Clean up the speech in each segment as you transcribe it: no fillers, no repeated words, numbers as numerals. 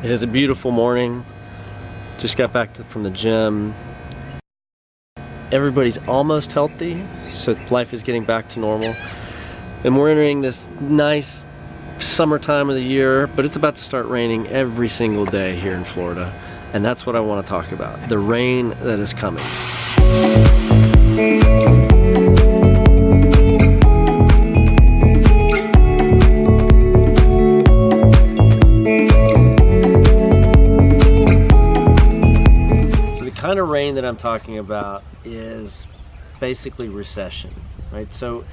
It is a beautiful morning. Just got back from the gym. Everybody's almost healthy, so life is getting back to normal. And we're entering this nice summertime of the year, but it's about to start raining every single day here in Florida. And that's what I want to talk about, the rain that is coming. The kind of rain that I'm talking about is basically recession, right? So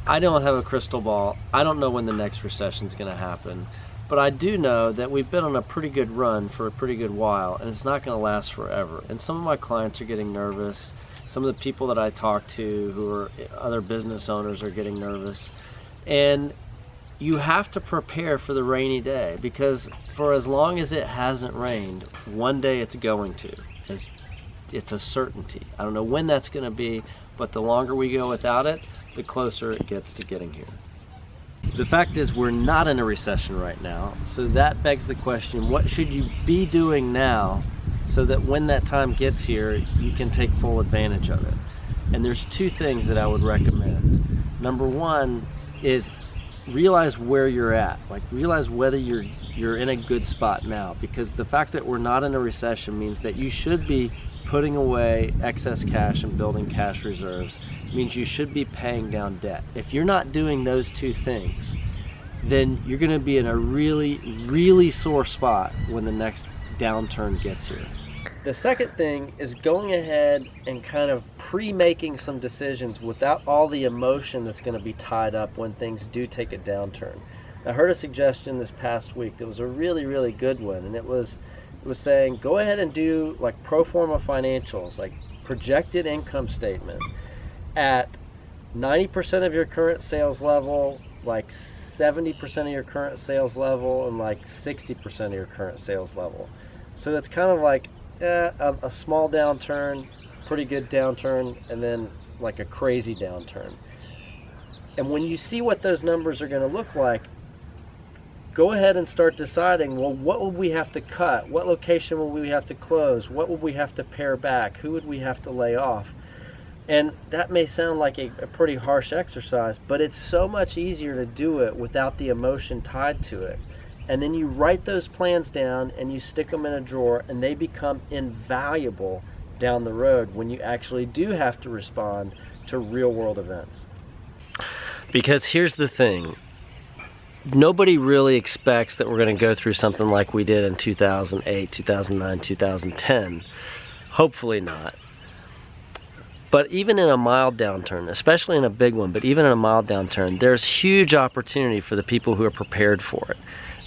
I don't have a crystal ball. I don't know when the next recession is going to happen, but I do know that we've been on a pretty good run for a pretty good while, and it's not going to last forever. And some of my clients are getting nervous. Some of the people that I talk to who are other business owners are getting nervous. And you have to prepare for the rainy day, because for as long as it hasn't rained, one day it's going to. It's a certainty. I don't know when that's going to be, but the longer we go without it, the closer it gets to getting here. The fact is, we're not in a recession right now, so that begs the question, what should you be doing now so that when that time gets here, you can take full advantage of it? And there's two things that I would recommend. Number one is realize where you're at, like realize whether you're in a good spot now, because the fact that we're not in a recession means that you should be putting away excess cash and building cash reserves. It means you should be paying down debt. If you're not doing those two things, then you're going to be in a really sore spot when the next downturn gets here. The second thing is going ahead and kind of pre-making some decisions without all the emotion that's going to be tied up when things do take a downturn. I heard a suggestion this past week that was a really good one, and it was saying go ahead and do like pro forma financials, like projected income statement at 90% of your current sales level, like 70% of your current sales level, and like 60% of your current sales level. So that's kind of like a small downturn, pretty good downturn, and then like a crazy downturn. And when you see what those numbers are going to look like, go ahead and start deciding, well, what would we have to cut? What location would we have to close? What would we have to pare back? Who would we have to lay off? And that may sound like a pretty harsh exercise, but it's so much easier to do it without the emotion tied to it. And then you write those plans down and you stick them in a drawer, and they become invaluable down the road when you actually do have to respond to real world events. Because here's the thing. Nobody really expects that we're going to go through something like we did in 2008, 2009, 2010. Hopefully not. But even in a mild downturn, especially in a big one, but even in a mild downturn, there's huge opportunity for the people who are prepared for it.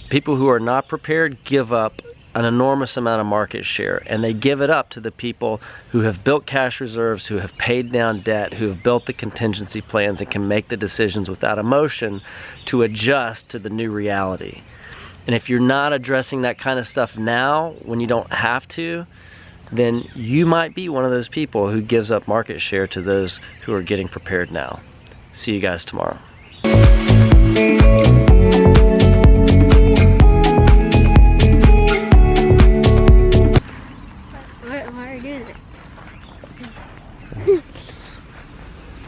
People who are not prepared give up an enormous amount of market share, and they give it up to the people who have built cash reserves, who have paid down debt, who have built the contingency plans and can make the decisions without emotion to adjust to the new reality. And if you're not addressing that kind of stuff now when you don't have to, then you might be one of those people who gives up market share to those who are getting prepared now. See you guys tomorrow.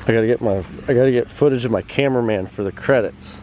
I gotta get footage of my cameraman for the credits.